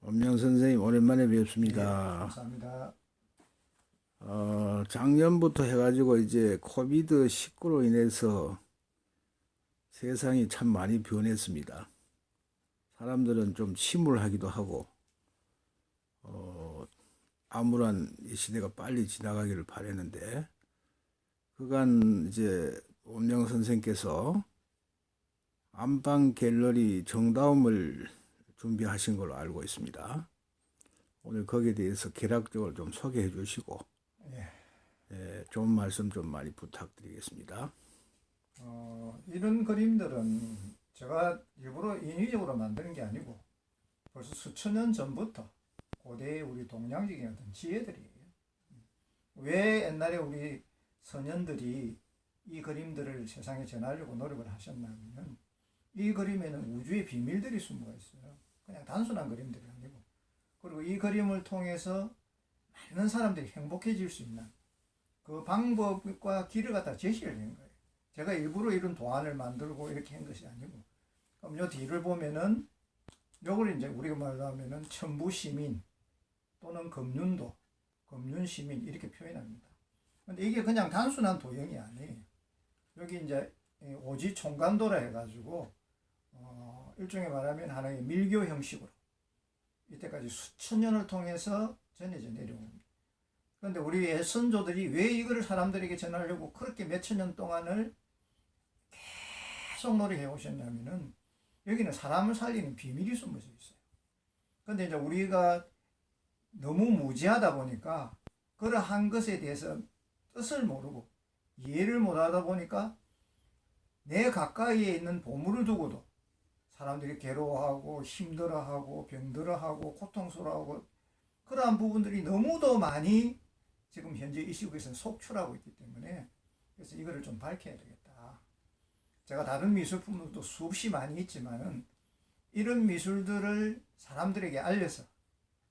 엄영 선생님 오랜만에 예, 뵙습니다. 감사합니다. 작년부터 해가지고 이제 코비드-19로 인해서 세상이 참 많이 변했습니다. 사람들은 좀 침울하기도 하고 암울한 이 시대가 빨리 지나가기를 바랬는데 그간 이제 엄영 선생께서 안방 갤러리 정다움을 준비하신 걸로 알고 있습니다. 오늘 거기에 대해서 개략적으로 좀 소개해 주시고 좋은 말씀 좀 많이 부탁드리겠습니다. 이런 그림들은 제가 일부러 인위적으로 만드는 게 아니고 벌써 수천 년 전부터 고대의 우리 동양적인 어떤 지혜들이에요. 왜 옛날에 우리 선현들이 이 그림들을 세상에 전하려고 노력을 하셨냐면 이 그림에는 우주의 비밀들이 숨어 있어요. 그냥 단순한 그림들이 아니고, 그리고 이 그림을 통해서 많은 사람들이 행복해질 수 있는 그 방법과 길을 갖다 제시를 한 거예요. 제가 일부러 이런 도안을 만들고 이렇게 한 것이 아니고, 그럼 요 뒤를 보면은 요걸 이제 우리가 말로 하면은 천부시민 또는 금륜도, 금륜시민 이렇게 표현합니다. 근데 이게 그냥 단순한 도형이 아니에요. 여기 이제 오지총간도라 해가지고 일종의 말하면 하나의 밀교 형식으로 이때까지 수천 년을 통해서 전해져 내려온 겁니다. 그런데 우리 예선조들이 왜 이거를 사람들에게 전하려고 그렇게 몇천 년 동안을 계속 노력해 오셨냐면은 여기는 사람을 살리는 비밀이 숨어져 있어요. 그런데 이제 우리가 너무 무지하다 보니까 그러한 것에 대해서 뜻을 모르고 이해를 못하다 보니까 내 가까이에 있는 보물을 두고도 사람들이 괴로워하고 힘들어하고 병들어하고 고통스러워하고 그러한 부분들이 너무도 많이 지금 현재 이 시국에서는 속출하고 있기 때문에, 그래서 이거를 좀 밝혀야 되겠다. 제가 다른 미술품들도 수없이 많이 있지만은 이런 미술들을 사람들에게 알려서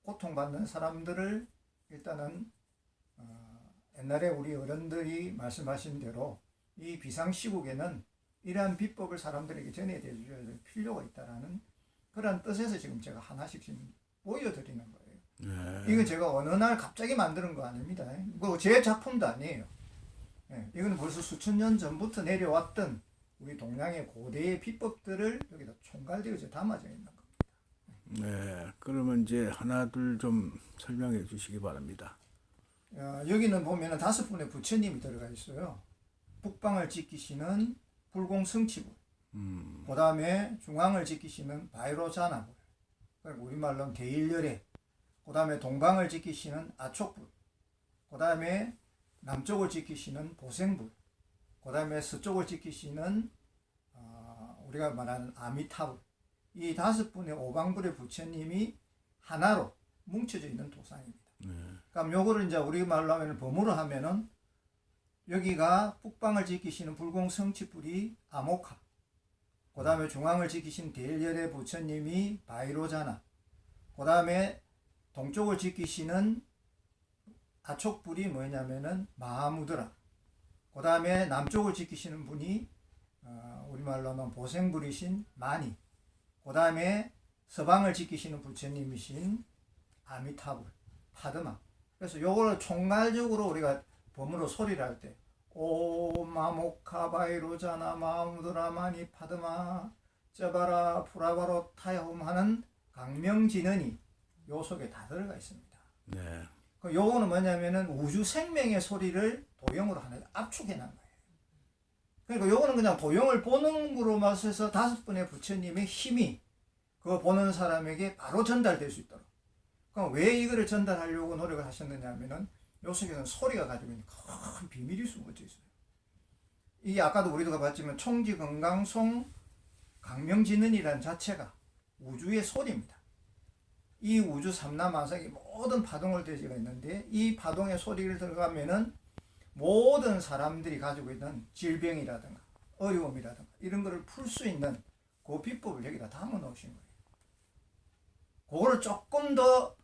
고통받는 사람들을 일단은 옛날에 우리 어른들이 말씀하신 대로 이 비상시국에는 이러한 비법을 사람들에게 전해야 될 필요가 있다라는 그런 뜻에서 지금 제가 하나씩 지금 보여드리는 거예요. 이거 제가 어느 날 갑자기 만드는 거 아닙니다. 뭐 제 작품도 아니에요. 이건 벌써 수천 년 전부터 내려왔던 우리 동양의 고대의 비법들을 여기다 총괄되어서 담아져 있는 겁니다. 네, 그러면 이제 하나 둘 좀 설명해 주시기 바랍니다. 여기는 보면은 5분의 부처님이 들어가 있어요. 북방을 지키시는 불공성치불, 그 다음에 중앙을 지키시는 바이로자나불, 그리고 우리말로는 대일열애, 그 다음에 동방을 지키시는 아촉불, 그 다음에 남쪽을 지키시는 보생불, 그 다음에 서쪽을 지키시는 우리가 말하는 아미타불. 이 5분의 오방불의 부처님이 하나로 뭉쳐져 있는 도상입니다. 그럼 요거를 이제 우리 말로 하면 범으로 하면은 여기가 북방을 지키시는 불공성치불이 아모카, 그 다음에 중앙을 지키신 대일열의 부처님이 바이로자나, 그 다음에 동쪽을 지키시는 아촉불이 뭐냐면은 마하무드라, 그 다음에 남쪽을 지키시는 분이 우리말로 하면 보생불이신 마니, 그 다음에 서방을 지키시는 부처님이신 아미타불, 파드마. 그래서 요걸 총괄적으로 우리가 범으로 소리를 할 때 옴 마모카 바이로자나 마하무드라 마니 파드마 쩌바라 프라바로 타야홈 하는 강명진언이 요 속에 다 들어가 있습니다. 네. 요거는 뭐냐면은 우주 생명의 소리를 도형으로 하나 압축해 놓은 거예요. 그러니까 요거는 그냥 도형을 보는 거로만 해서 5분의 부처님의 힘이 그거 보는 사람에게 바로 전달될 수 있도록. 그럼 왜 이거를 전달하려고 노력을 하셨느냐 하면은 요 속에서는 소리가 가지고 있는 큰 비밀이 숨어져 있어요. 이게 아까도 우리가 봤지만 총지건강송 강명진언이라는 자체가 우주의 소리입니다. 이 우주 삼라만상의 모든 파동을 대지가 있는데 이 파동의 소리를 들어가면은 모든 사람들이 가지고 있는 질병이라든가 어려움이라든가 이런 거를 풀 수 있는 그 비법을 여기다 담아 놓으신 거예요. 그거를 조금 더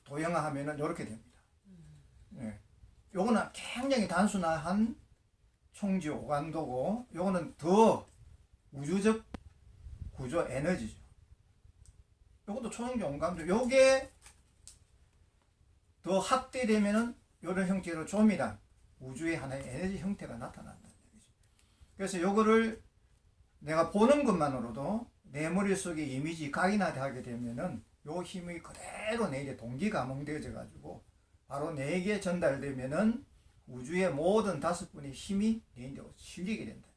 도형화하면은 이렇게 됩니다. 요거는 굉장히 단순한 총지 오간도고, 요거는 더 우주적 구조 에너지죠. 요것도 초능종 감정. 요게 더 확대되면은 이런 형태로 조밀한 우주의 하나의 에너지 형태가 나타난다는 얘기죠. 그래서 요거를 내가 보는 것만으로도 내 머릿속에 이미지 각인하게 되면은 요 힘이 그대로 내게 동기감응되어져 가지고 바로 내게 전달되면은 우주의 모든 5분의 힘이 내게 실리게 된다.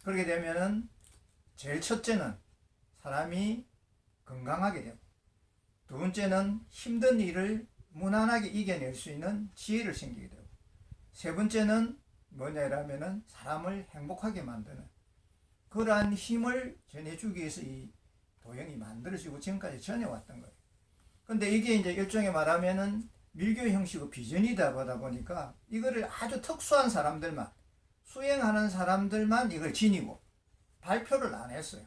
그렇게 되면은 제일 첫째는 사람이 건강하게 되고, 두 번째는 힘든 일을 무난하게 이겨낼 수 있는 지혜를 생기게 되고, 세 번째는 뭐냐라면은 사람을 행복하게 만드는 그러한 힘을 전해주기 위해서 이 도형이 만들어지고 지금까지 전해왔던 거예요. 근데 이게 이제 일종의 말하면은 밀교 형식의 비전이다 보니까 이거를 아주 특수한 사람들만, 수행하는 사람들만 이걸 지니고 발표를 안 했어요.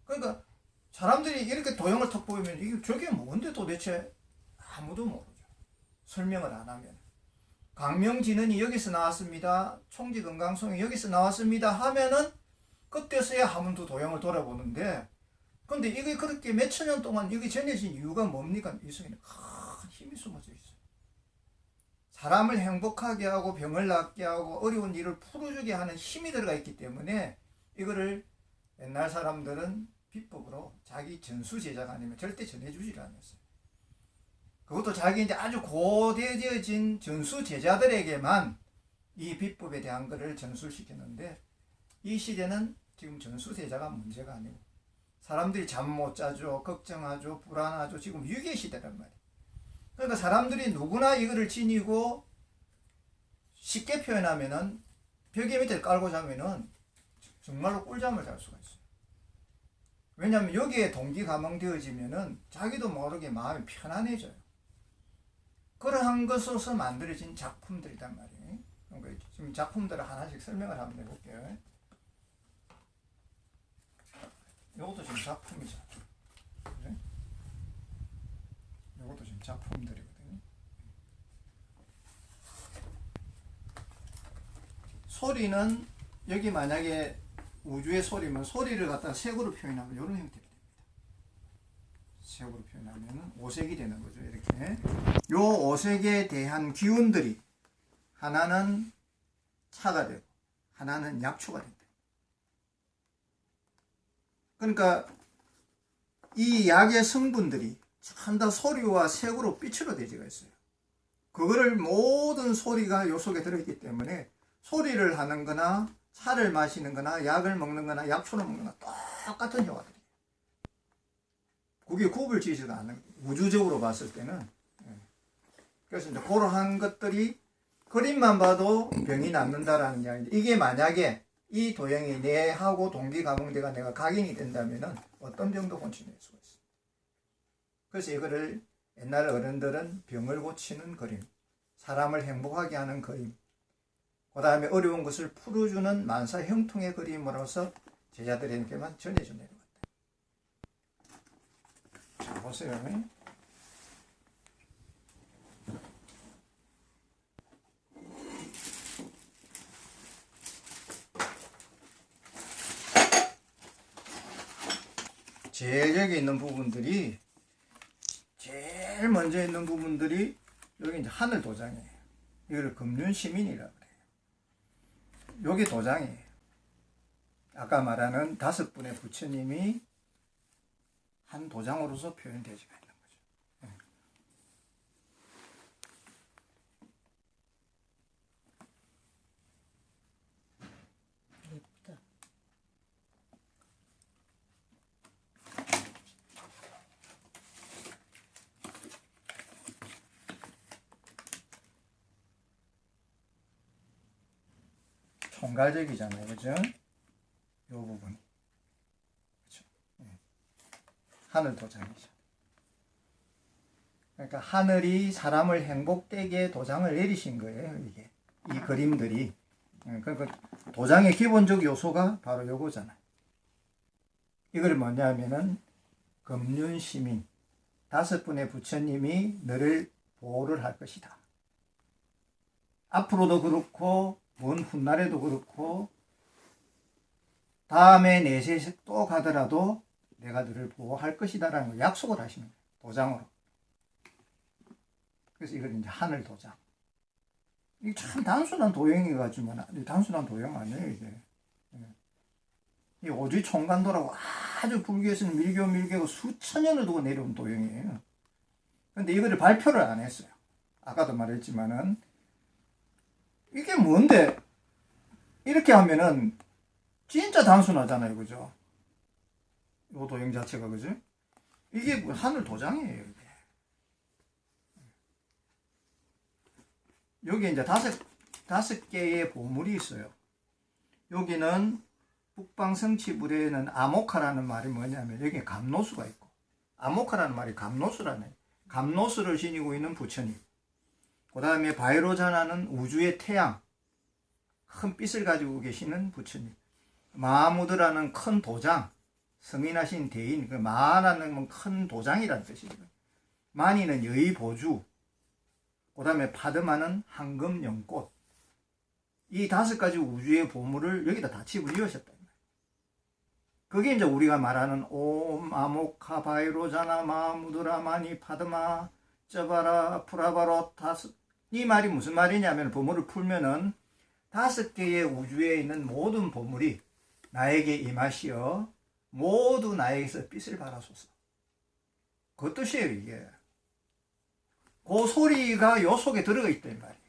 그러니까 사람들이 이렇게 도형을 탁 보이면 이게 저게 뭔데 도대체 아무도 모르죠. 설명을 안 하면. 강명진언이 여기서 나왔습니다. 총지건강송이 여기서 나왔습니다 하면은 그때서야 한 번 더 도형을 돌아보는데, 근데 이게 그렇게 몇천 년 동안 여기 전해진 이유가 뭡니까? 이 속에는 큰 힘이 숨어져 있어요. 사람을 행복하게 하고 병을 낫게 하고 어려운 일을 풀어주게 하는 힘이 들어가 있기 때문에 이거를 옛날 사람들은 비법으로 자기 전수 제자가 아니면 절대 전해주지를 않았어요. 그것도 자기 이제 아주 고대해진 전수 제자들에게만 이 비법에 대한 것을 전수시켰는데, 이 시대는 지금 전수 제자가 문제가 아니고 사람들이 잠 못 자죠, 걱정하죠, 불안하죠. 지금 위기의 시대란 말이에요. 그러니까 사람들이 누구나 이거를 지니고, 쉽게 표현하면은 벽에 밑에 깔고 자면은 정말로 꿀잠을 잘 수가 있어요. 왜냐하면 여기에 동기감응되어지면은 자기도 모르게 마음이 편안해져요. 그러한 것으로서 만들어진 작품들이란 말이에요. 그러니까 지금 작품들을 하나씩 설명을 한번 해볼게요. 이것도 지금 작품이죠. 그래? 이것도 지금 작품들이거든요. 소리는 여기 만약에 우주의 소리면 소리를 갖다 색으로 표현하면 이런 형태가 됩니다. 색으로 표현하면 오색이 되는 거죠. 이렇게 요 오색에 대한 기운들이 하나는 차가 되고 하나는 약초가 된다. 그러니까 이 약의 성분들이 전부 다 소리와 색으로 빛으로 되어져 있어요. 그거를 모든 소리가 요 속에 들어있기 때문에 소리를 하는 거나 차를 마시는 거나 약을 먹는 거나 약초를 먹는 거나 똑같은 효과들이에요. 그게 구분 지지가 않는 거예요. 우주적으로 봤을 때는. 그래서 이제 그러한 것들이 그림만 봐도 병이 낫는다라는 이야기인데, 이게 만약에 이 도형이 내하고 동기감응대가 내가 각인이 된다면은 어떤 병도 고쳐낼 수가 있어요. 그래서 이거를 옛날 어른들은 병을 고치는 그림, 사람을 행복하게 하는 그림, 그 다음에 어려운 것을 풀어주는 만사 형통의 그림으로서 제자들에게만 전해져 내려갔다. 자, 보세요. 제일 여기 있는 부분들이, 제일 먼저 있는 부분들이 여기 이제 하늘 도장이에요. 이거를 금륜시민이라고 그래요. 여기 도장이에요. 아까 말하는 5분의 부처님이 한 도장으로서 표현되지 않는 거죠. 예쁘다. 총괄적이잖아요. 그죠? 이 부분이. 그렇죠? 하늘 도장이죠. 그러니까 하늘이 사람을 행복되게 도장을 내리신 거예요. 이게. 이 그림들이. 그러니까 도장의 기본적 요소가 바로 요거잖아요. 이걸 뭐냐면은 금륜시민, 5분의 부처님이 너를 보호를 할 것이다. 앞으로도 그렇고 먼 훗날에도 그렇고 다음에 내세 또 가더라도 내가 너를 보호할 것이다라는 걸 약속을 하시는 거예요. 도장으로. 그래서 이걸 이제 하늘 도장. 이게 참 단순한 도형이가지만 단순한 도형 아니에요 이게. 이 오지 총간도라고 아주 불교에서는 밀교가 수천 년을 두고 내려온 도형이에요. 근데 이거를 발표를 안 했어요. 아까도 말했지만은 이게 뭔데 이렇게 하면은 진짜 단순하잖아요, 그죠? 이 도형 자체가 그죠? 이게 하늘 도장이에요. 이게. 여기 이제 다섯 개의 보물이 있어요. 여기는 북방성취불에는 아모카라는 말이 뭐냐면 여기 감노수가 있고, 아모카라는 말이 감노수라네. 감노수를 지니고 있는 부처님. 그 다음에 바이로자나는 우주의 태양, 큰 빛을 가지고 계시는 부처님. 마하무드라는 큰 도장, 성인하신 대인, 그 마하라는 큰 도장이라는 뜻이죠. 마니는 여의보주, 그 다음에 파드마는 황금연꽃. 이 5가지 우주의 보물을 여기다 다 집어넣으셨다. 그게 이제 우리가 말하는 옴 아모카 바이로자나 마하무드라 마니 파드마 쩌바라 프라바로 다스. 이 말이 무슨 말이냐면 보물을 풀면은 5개의 우주에 있는 모든 보물이 나에게 임하시어 모두 나에게서 빛을 발하소서. 그 뜻이에요 이게. 그 소리가 요 속에 들어가 있단 말이에요.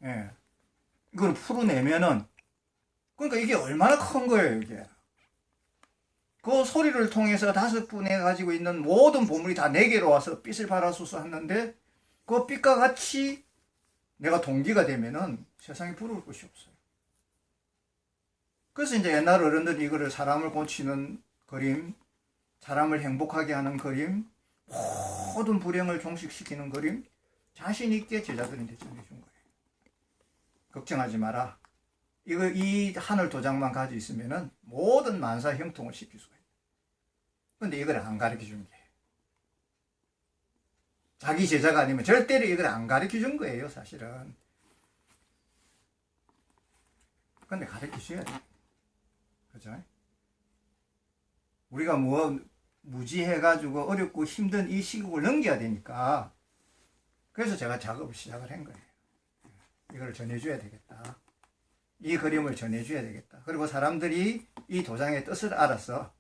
예. 이걸 풀어내면은, 그러니까 이게 얼마나 큰 거예요 이게. 그 소리를 통해서 5분에 가지고 있는 모든 보물이 다 내게로 와서 빛을 발하소서 했는데, 그 빛과 같이 내가 동기가 되면은 세상에 부러울 것이 없어요. 그래서 이제 옛날 어른들이 이거를 사람을 고치는 그림, 사람을 행복하게 하는 그림, 모든 불행을 종식시키는 그림, 자신있게 제자들한테 전해준 거예요. 걱정하지 마라. 이 하늘 도장만 가지고 있으면은 모든 만사 형통을 시킬 수가 있어요. 근데 이걸 안 가르쳐 준 거예요. 자기 제자가 아니면 절대로 이걸 안 가르쳐 준 거예요, 사실은. 근데 가르쳐 줘야 돼. 그죠? 우리가 무지해가지고 어렵고 힘든 이 시국을 넘겨야 되니까, 그래서 제가 작업을 시작을 한 거예요. 이걸 전해줘야 되겠다. 이 그림을 전해줘야 되겠다. 그리고 사람들이 이 도장의 뜻을 알아서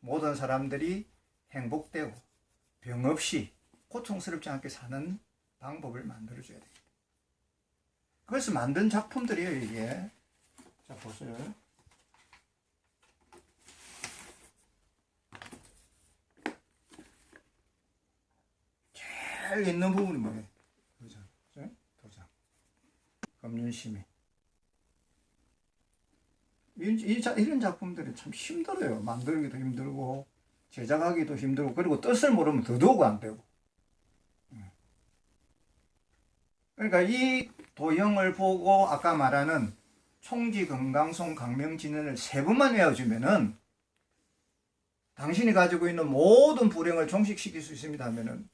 모든 사람들이 행복되고 병 없이 고통스럽지 않게 사는 방법을 만들어줘야 되겠다. 그래서 만든 작품들이에요, 이게. 자, 보세요. 제일 있는 부분이 뭐예요? 도장. 금륜심이. 이런 작품들이 참 힘들어요. 만들기도 힘들고, 제작하기도 힘들고, 그리고 뜻을 모르면 더더욱 안 되고. 그러니까 이 도형을 보고 아까 말하는 총지, 건강송, 강명진언을 3번만 외워주면은 당신이 가지고 있는 모든 불행을 종식시킬 수 있습니다 하면은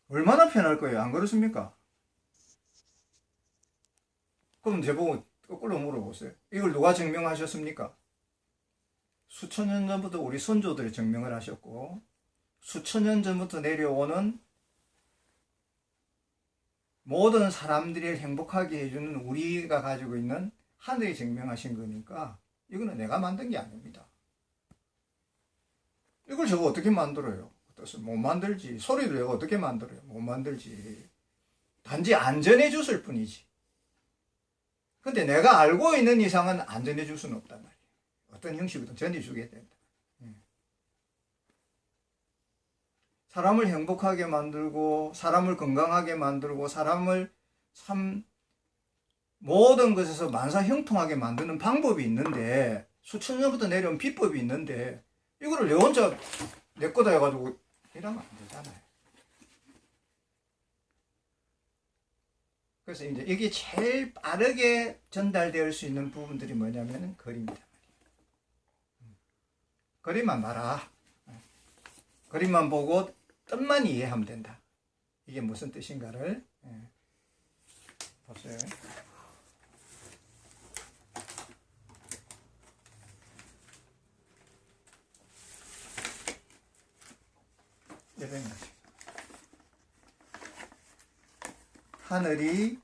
얼마나 편할 거예요. 안 그렇습니까? 그럼 저보고 거꾸로 물어보세요. 이걸 누가 증명하셨습니까? 수천 년 전부터 우리 선조들이 증명을 하셨고, 수천 년 전부터 내려오는 모든 사람들을 행복하게 해주는 우리가 가지고 있는 하늘이 증명하신 거니까 이거는 내가 만든 게 아닙니다. 이걸 제가 어떻게 만들어요? 뜻을 못 만들지. 소리를 내가 어떻게 만들어요? 못 만들지. 단지 안전해 줬을 뿐이지. 근데 내가 알고 있는 이상은 안전해 줄 수는 없단 말이에요. 어떤 형식이든 전해주게 된다. 사람을 행복하게 만들고, 사람을 건강하게 만들고, 사람을 참 모든 것에서 만사 형통하게 만드는 방법이 있는데, 수천 년부터 내려온 비법이 있는데, 이거를 내 혼자 내 거다 해가지고 이러면 안 되잖아요. 그래서 이제 이게 제일 빠르게 전달될 수 있는 부분들이 뭐냐면 그림이다. 그림만 봐라. 그림만 보고 뜻만 이해하면 된다. 이게 무슨 뜻인가를 보세요. 되는 것이죠. 하늘이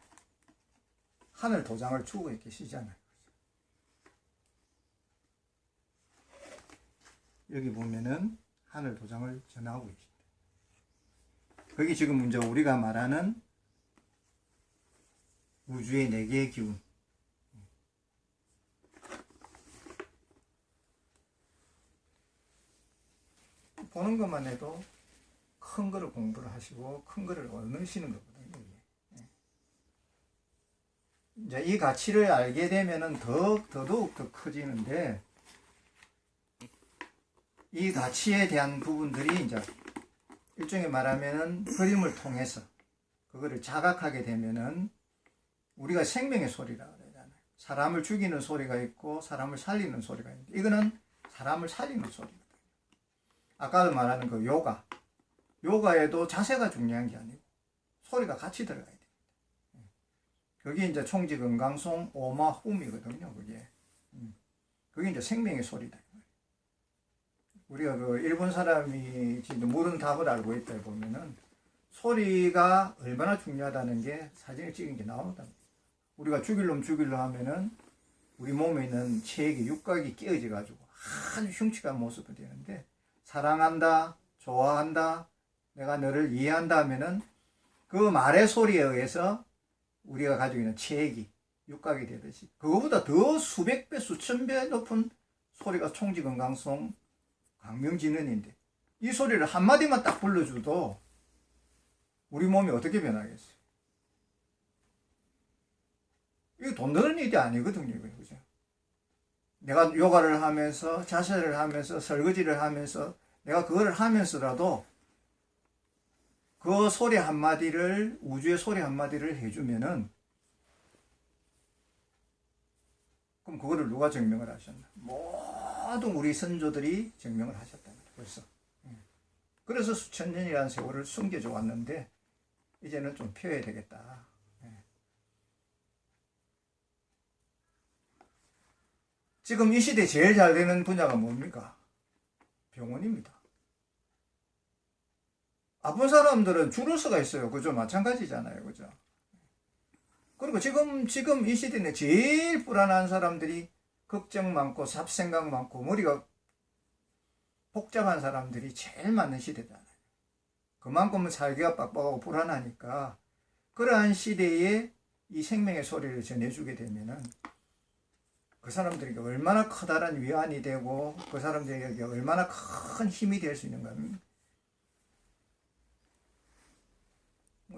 하늘 도장을 주고 계시잖아요. 여기 보면은 하늘 도장을 전하고 계십니다. 거기 지금 이제 우리가 말하는 우주의 4개의 기운. 보는 것만 해도 큰 거를 공부를 하시고 큰 거를 얻으시는 거거든요. 이제 이 가치를 알게 되면은 더더욱 더 커지는데, 이 가치에 대한 부분들이 이제 일종의 말하면은 그림을 통해서 그거를 자각하게 되면은 우리가 생명의 소리라고 그러잖아요. 사람을 죽이는 소리가 있고 사람을 살리는 소리가 있는데, 이거는 사람을 살리는 소리거든요. 아까도 말하는 그 요가에도 자세가 중요한 게 아니고 소리가 같이 들어가야 됩니다. 그게 이제 총지건강송 오마훔이거든요. 그게 이제 생명의 소리다. 우리가 그 일본 사람이 진짜 모르는 답을 알고 있다 보면은 소리가 얼마나 중요하다는 게 사진을 찍은 게 나온다. 우리가 죽일놈 하면은 우리 몸에 있는 체액이 육각이 깨어져 가지고 아주 흉측한 모습이 되는데, 사랑한다, 좋아한다, 내가 너를 이해한다 하면은 그 말의 소리에 의해서 우리가 가지고 있는 체액이 육각이 되듯이 그거보다 더 수백 배, 수천 배 높은 소리가 총지건강송 강명진언인데, 이 소리를 한마디만 딱 불러줘도 우리 몸이 어떻게 변하겠어요? 이거 돈 드는 일이 아니거든요. 이거, 그죠? 내가 요가를 하면서, 자세를 하면서, 설거지를 하면서, 내가 그거를 하면서라도 그 소리 한마디를, 우주의 소리 한마디를 해주면은, 그럼 그거를 누가 증명을 하셨나? 모든 우리 선조들이 증명을 하셨답니다. 벌써. 그래서 수천 년이라는 세월을 숨겨져 왔는데, 이제는 좀 펴야 되겠다. 지금 이 시대에 제일 잘 되는 분야가 뭡니까? 병원입니다. 아픈 사람들은 줄을 서가 있어요. 그죠? 마찬가지잖아요. 그죠? 그리고 지금 이 시대는 제일 불안한 사람들이, 걱정 많고 잡생각 많고 머리가 복잡한 사람들이 제일 많은 시대잖아요. 그만큼은 살기가 빡빡하고 불안하니까, 그러한 시대에 이 생명의 소리를 전해주게 되면은 그 사람들에게 얼마나 커다란 위안이 되고 그 사람들에게 얼마나 큰 힘이 될 수 있는 겁니다.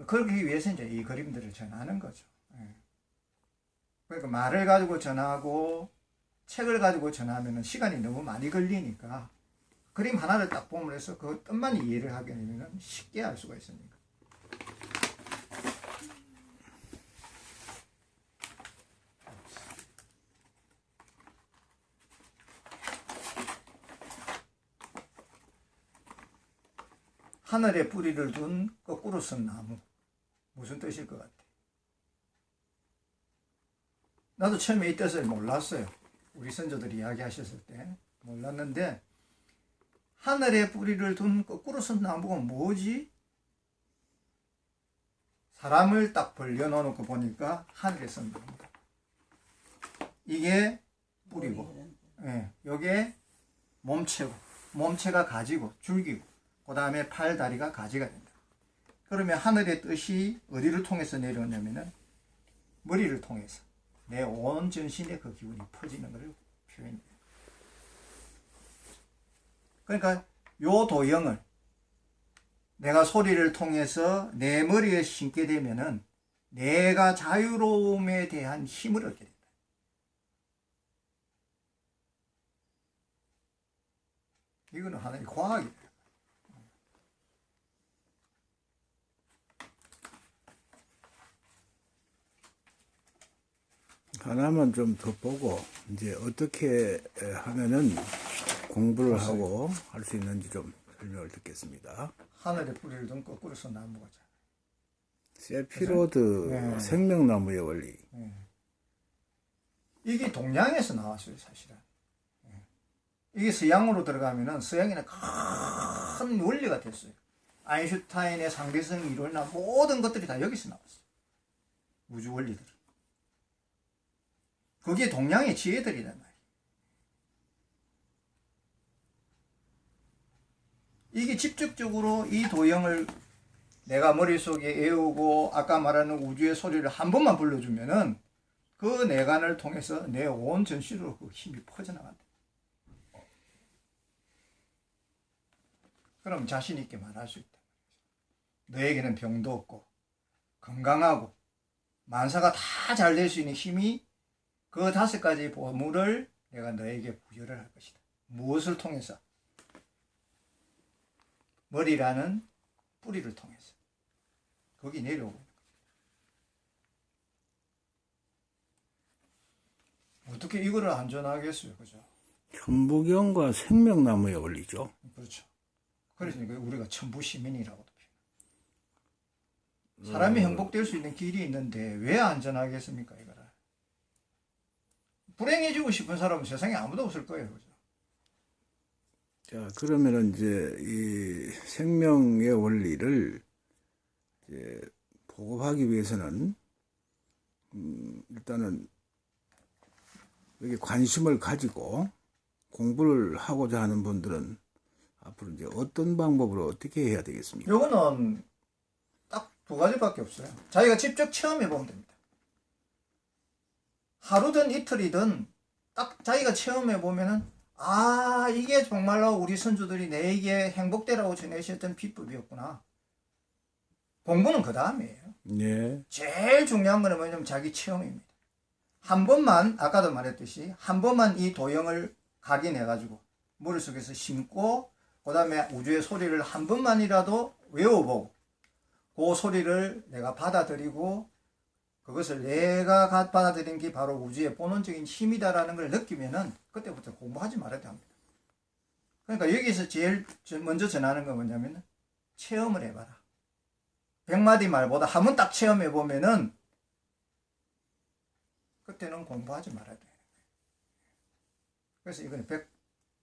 그러기 위해서 이제 이 그림들을 전하는 거죠. 그러니까 말을 가지고 전하고 책을 가지고 전하면 시간이 너무 많이 걸리니까 그림 하나를 딱 보면 해서 그 뜻만 이해를 하게 되면 쉽게 알 수가 있으니까. 하늘에 뿌리를 둔 거꾸로 쓴 나무. 무슨 뜻일 것 같아? 나도 처음에 이 뜻을 몰랐어요. 우리 선조들이 이야기하셨을 때 몰랐는데, 하늘에 뿌리를 둔 거꾸로 쓴 나무가 뭐지? 사람을 딱 벌려놓고 보니까 하늘에 쓴 나무다. 이게 뿌리고, 요게 몸체고, 몸체가 가지고 줄기고, 그 다음에 팔, 다리가 가지가 된다. 그러면 하늘의 뜻이 어디를 통해서 내려오냐면은 머리를 통해서 내 온 전신에 그 기운이 퍼지는 것을 표현해요. 그러니까 요 도형을 내가 소리를 통해서 내 머리에 심게 되면은 내가 자유로움에 대한 힘을 얻게 된다. 이거는 하나의 과학이에요. 하나만 좀 더 보고 이제 어떻게 하면은 공부를 하고 할 수 있는지 좀 설명을 듣겠습니다. 하늘에 뿌리를 둔 거꾸로 쓴 나무가 세피로드 생명나무의 원리. 이게 동양에서 나왔어요, 사실은. 이게 서양으로 들어가면은 서양에는 큰 원리가 됐어요. 아인슈타인의 상대성 이론이나 모든 것들이 다 여기서 나왔어요. 우주 원리들. 그게 동양의 지혜들이란 말이에요. 이게 직접적으로 이 도형을 내가 머릿속에 외우고 아까 말하는 우주의 소리를 한 번만 불러주면은 그 내관을 통해서 내 온 전시로 그 힘이 퍼져나간다. 그럼 자신 있게 말할 수 있다. 너에게는 병도 없고 건강하고 만사가 다 잘 될 수 있는 힘이 그 5가지 보물을 내가 너에게 부여를 할 것이다. 무엇을 통해서? 머리라는 뿌리를 통해서. 거기 내려오고. 어떻게 이거를 안전하겠어요, 그죠? 현무경과 생명나무의 원리죠. 그렇죠. 그래서 우리가 천부 시민이라고도 표현해요. 사람이 행복될 수 있는 길이 있는데 왜 안전하겠습니까, 이거를? 불행해지고 싶은 사람은 세상에 아무도 없을 거예요, 그죠? 자, 그러면은 이제 이 생명의 원리를 이제 보급하기 위해서는 일단은 여기 관심을 가지고 공부를 하고자 하는 분들은 앞으로 이제 어떤 방법으로 어떻게 해야 되겠습니까? 요거는 딱 2가지밖에 없어요. 자기가 직접 체험해 보면 됩니다. 하루든 이틀이든 딱 자기가 체험해 보면은 아, 이게 정말로 우리 선조들이 내게 행복되라고 전해주셨던 비법이었구나. 공부는 그 다음이에요. 네. 제일 중요한 거는 뭐냐면 자기 체험입니다. 한 번만, 아까도 말했듯이 한 번만 이 도형을 각인해가지고 머릿속에서 심고 그 다음에 우주의 소리를 한 번만이라도 외워보고 그 소리를 내가 받아들이고 그것을 내가 받아들인 게 바로 우주의 본원적인 힘이다라는 걸 느끼면은 그때부터 공부하지 말아야 합니다. 그러니까 여기서 제일 먼저 전하는 건 뭐냐면 체험을 해봐라. 100마디 말보다 한 번 딱 체험해보면은 그때는 공부하지 말아야 돼요. 그래서 이거는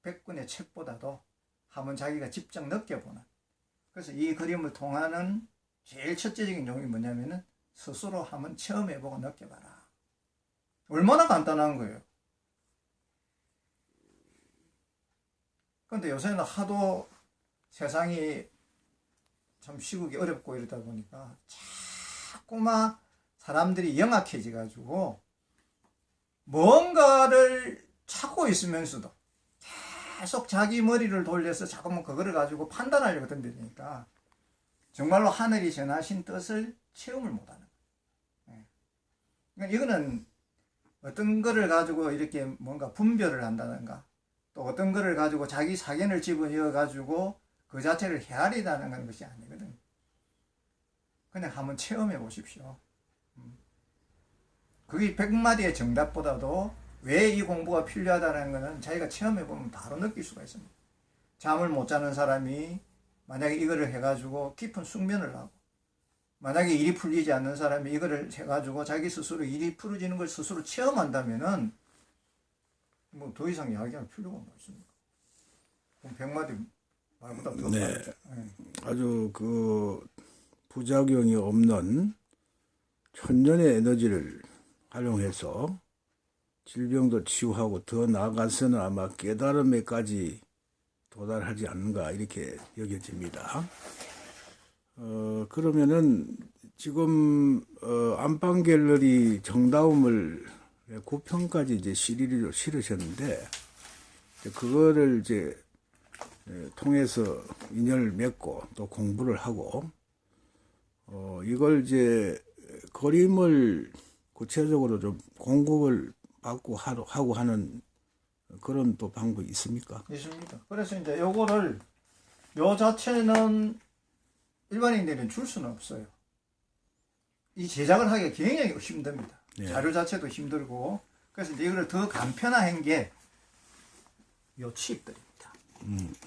100권의 책보다도 한번 자기가 직접 느껴보는. 그래서 이 그림을 통하는 제일 첫째적인 용이 뭐냐면은 스스로 한번 체험해보고 느껴봐라. 얼마나 간단한 거예요. 근데 요새는 하도 세상이 참 시국이 어렵고 이러다 보니까 자꾸만 사람들이 영악해져 가지고 뭔가를 찾고 있으면서도 계속 자기 머리를 돌려서 자꾸만 그거를 가지고 판단하려고 던지니까 정말로 하늘이 전하신 뜻을 체험을 못하는 거예요. 그러니까 이거는 어떤 거를 가지고 이렇게 뭔가 분별을 한다든가 또 어떤 거를 가지고 자기 사견을 집어넣어 가지고 그 자체를 헤아리다는 것이 아니거든. 그냥 한번 체험해 보십시오. 그게 100마디의 정답보다도 왜 이 공부가 필요하다는 것은 자기가 체험해 보면 바로 느낄 수가 있습니다. 잠을 못 자는 사람이 만약에 이거를 해가지고 깊은 숙면을 하고 만약에 일이 풀리지 않는 사람이 이거를 해가지고 자기 스스로 일이 풀어지는 걸 스스로 체험한다면은 뭐 더 이상 이야기할 필요가 없습니다. 그럼 100마디 말보다 더 네. 많죠. 네. 아주 그 부작용이 없는 천년의 에너지를 활용해서 질병도 치유하고 더 나아가서는 아마 깨달음에까지 도달하지 않는가 이렇게 여겨집니다. 그러면은 지금 안방 갤러리 정다움을 9편까지 이제 CD로 실으셨는데 그거를 이제 통해서 인연을 맺고 또 공부를 하고 이걸 이제 그림을 구체적으로 좀 공급을 받고 하고 하는 그런 또 방법이 있습니까? 있습니다. 그래서 이제 요거를 요 자체는 일반인들은 줄 수는 없어요. 이 제작을 하기가 굉장히 힘듭니다. 네. 자료 자체도 힘들고 그래서 이제 이거를 더 간편화한 게 요 칩들입니다.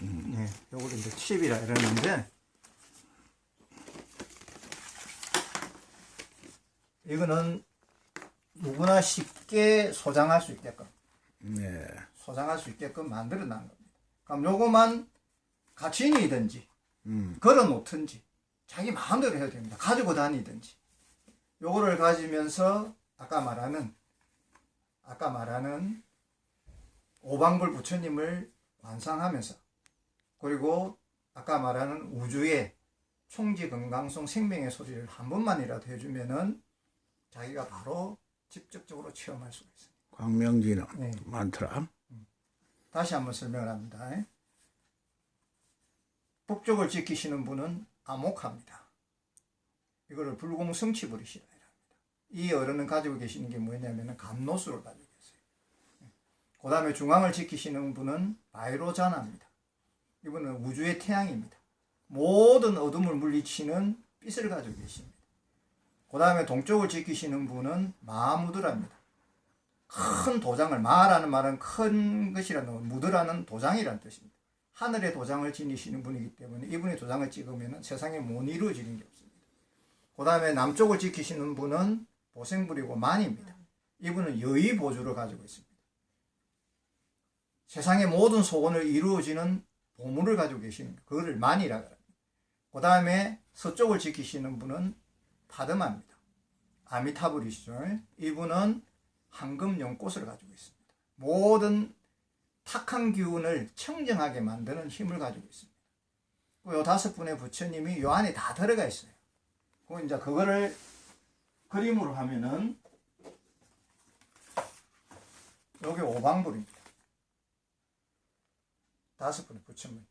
네, 요거를 이제 칩이라 이러는데 이거는 누구나 쉽게 소장할 수 있게끔 네. 소장할 수 있게끔 만들어 놓은 겁니다. 그럼 요거만 가친이든지 걸어 놓든지 자기 마음대로 해야 됩니다. 가지고 다니든지. 요거를 가지면서 아까 말하는 오방불 부처님을 관상하면서, 그리고 아까 말하는 우주의 총지 건강성 생명의 소리를 한 번만이라도 해주면은 자기가 바로 직접적으로 체험할 수가 있습니다. 광명진은 네. 많더라. 다시 한번 설명을 합니다. 북쪽을 지키시는 분은 암옥합니다. 이거를 불공성치불이시라 합니다. 이 어른은 가지고 계시는 게 뭐냐면 감노수를 가지고 계세요. 그 다음에 중앙을 지키시는 분은 바이로자나입니다. 이분은 우주의 태양입니다. 모든 어둠을 물리치는 빛을 가지고 계십니다. 그 다음에 동쪽을 지키시는 분은 마무드라입니다. 큰 도장을, 마라는 말은 큰 것이라는, 무드라는 도장이라는 뜻입니다. 하늘의 도장을 지니시는 분이기 때문에 이분의 도장을 찍으면 세상에 못 이루어지는 게 없습니다. 그 다음에 남쪽을 지키시는 분은 보생불이고 만입니다. 이분은 여의 보주를 가지고 있습니다. 세상의 모든 소원을 이루어지는 보물을 가지고 계시는 거, 그거를 만이라고 합니다. 그 다음에 서쪽을 지키시는 분은 파드마입니다. 아미타불이시죠. 이분은 황금 연꽃을 가지고 있습니다. 모든 탁한 기운을 청정하게 만드는 힘을 가지고 있습니다. 요 5분의 부처님이 요 안에 다 들어가 있어요. 그 이제 그거를 그림으로 하면은 여기 오방불입니다. 5분의 부처님.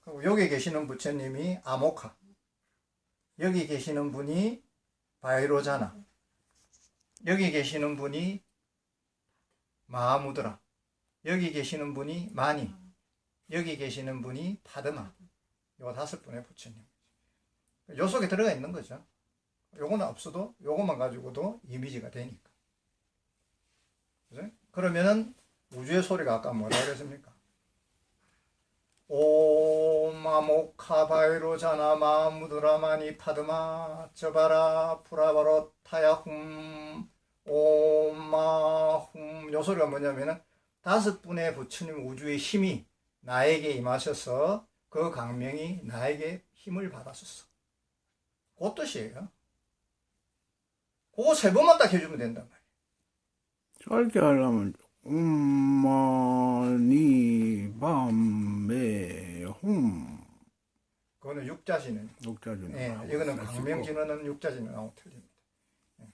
그리고 여기 계시는 부처님이 아모카. 여기 계시는 분이 바이로자나. 여기 계시는 분이 마하무드라. 여기 계시는 분이 마니. 여기 계시는 분이 파드마. 요 5분의 부처님. 요 속에 들어가 있는 거죠. 요거는 없어도 요것만 가지고도 이미지가 되니까. 그죠? 그러면은 우주의 소리가 아까 뭐라 그랬습니까? 옴 아모카 바이로자나 마하무드라 마니 파드마 저바라 프라바로 타야훔 옴마훔. 요 소리가 뭐냐면은 5분의 부처님 우주의 힘이 나에게 임하셔서 그 강명이 나에게 힘을 받았었어. 그 뜻이에요. 그거 3번만 딱 해주면 된단 말이에요. 짧게 하려면 마니 밤매 홈. 그거는 육자진은. 녹자준. 예, 이거는 강명진언은 육자진언하고 틀립니다. 예.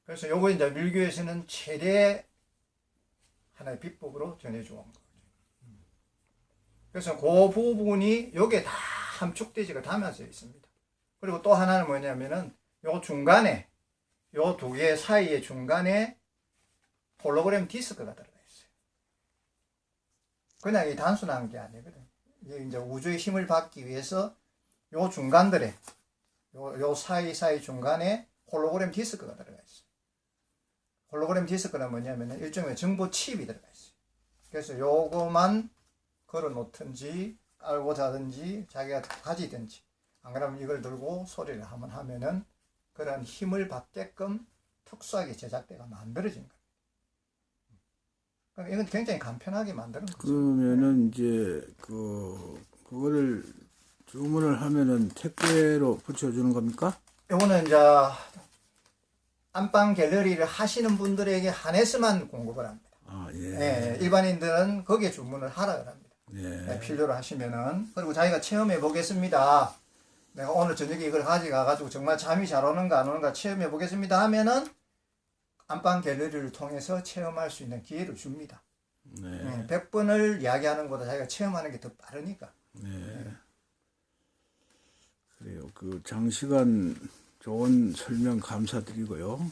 그래서 요거 이제 밀교에서는 최대 하나의 비법으로 전해주어 온 거죠. 그래서 그 부분이 여기에 다 함축되지가 담아져 있습니다. 그리고 또 하나는 뭐냐면은 요 중간에 요 2개 사이의 중간에 홀로그램 디스크가 들어가 있어요. 그냥 이 단순한 게 아니거든. 이게 이제 우주의 힘을 받기 위해서 요 중간들에 요 사이 중간에 홀로그램 디스크가 들어가 있어요. 홀로그램 디스크는 뭐냐면 일종의 정보 칩이 들어가 있어요. 그래서 요거만 걸어 놓든지 깔고 자든지 자기가 가지든지, 안 그러면 이걸 들고 소리를 한번 하면은 그런 힘을 받게끔 특수하게 제작대가 만들어진 거예요. 그러니까 이건 굉장히 간편하게 만드는 거죠. 그러면은 이제 그거를 주문을 하면은 택배로 붙여주는 겁니까? 요거는 이제 안방 갤러리를 하시는 분들에게 한해서만 공급을 합니다. 아, 예. 예, 일반인들은 거기에 주문을 하라 합니다. 예. 예, 필요로 하시면은. 그리고 자기가 체험해 보겠습니다. 내가 오늘 저녁에 이걸 가져가가지고 정말 잠이 잘 오는가 안 오는가 체험해 보겠습니다 하면은 안방 갤러리를 통해서 체험할 수 있는 기회를 줍니다. 네. 100번을 이야기하는 것보다 자기가 체험하는 게 더 빠르니까. 네. 그래요. 그 장시간 좋은 설명 감사드리고요.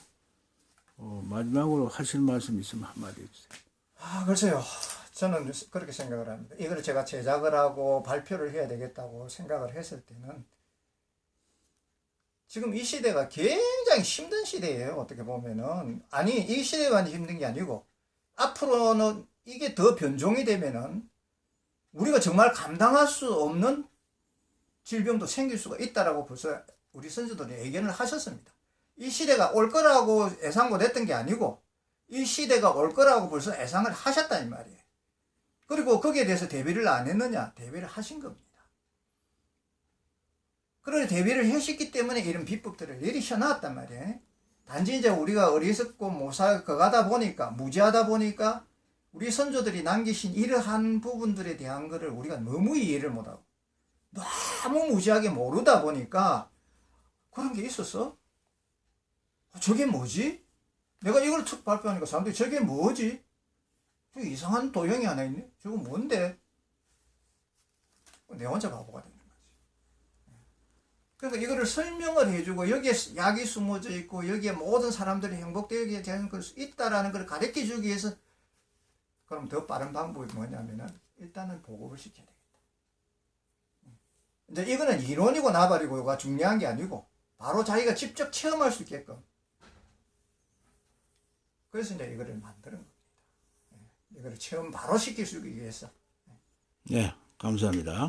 마지막으로 하실 말씀 있으면 한마디 해주세요. 글쎄요. 저는 그렇게 생각을 합니다. 이걸 제가 제작을 하고 발표를 해야 되겠다고 생각을 했을 때는 지금 이 시대가 굉장히 힘든 시대예요. 어떻게 보면은. 아니, 이 시대만 힘든 게 아니고 앞으로는 이게 더 변종이 되면은 우리가 정말 감당할 수 없는 질병도 생길 수가 있다라고 벌써 우리 선수들이 예견을 하셨습니다. 이 시대가 올 거라고 예상도 됐던 게 아니고 이 시대가 올 거라고 벌써 예상을 하셨다는 말이에요. 그리고 거기에 대해서 대비를 안 했느냐? 대비를 하신 겁니다. 그걸 대비를 하셨기 때문에 이런 비법들을 내리셔놨단 말이에요. 단지 이제 우리가 어리석고 그가다 보니까, 무지하다 보니까 우리 선조들이 남기신 이러한 부분들에 대한 거를 우리가 너무 이해를 못하고 너무 무지하게 모르다 보니까 그런 게 있었어. 저게 뭐지? 내가 이걸 툭 발표하니까 사람들이 저게 뭐지? 저 이상한 도형이 하나 있네? 저거 뭔데? 내 혼자 바보가 되는 거지. 그러니까 이거를 설명을 해주고 여기에 약이 숨어져 있고 여기에 모든 사람들이 행복되게 되는 걸 수 있다라는 걸 가르쳐 주기 위해서 그럼 더 빠른 방법이 뭐냐면은 일단은 보급을 시켜야 되겠다. 이제 이거는 이론이고 나발이고가 중요한 게 아니고 바로 자기가 직접 체험할 수 있게끔. 그래서 이제 이거를 만드는 겁니다. 이거를 체험 바로 시킬 수 있기 위해서. 네, 감사합니다.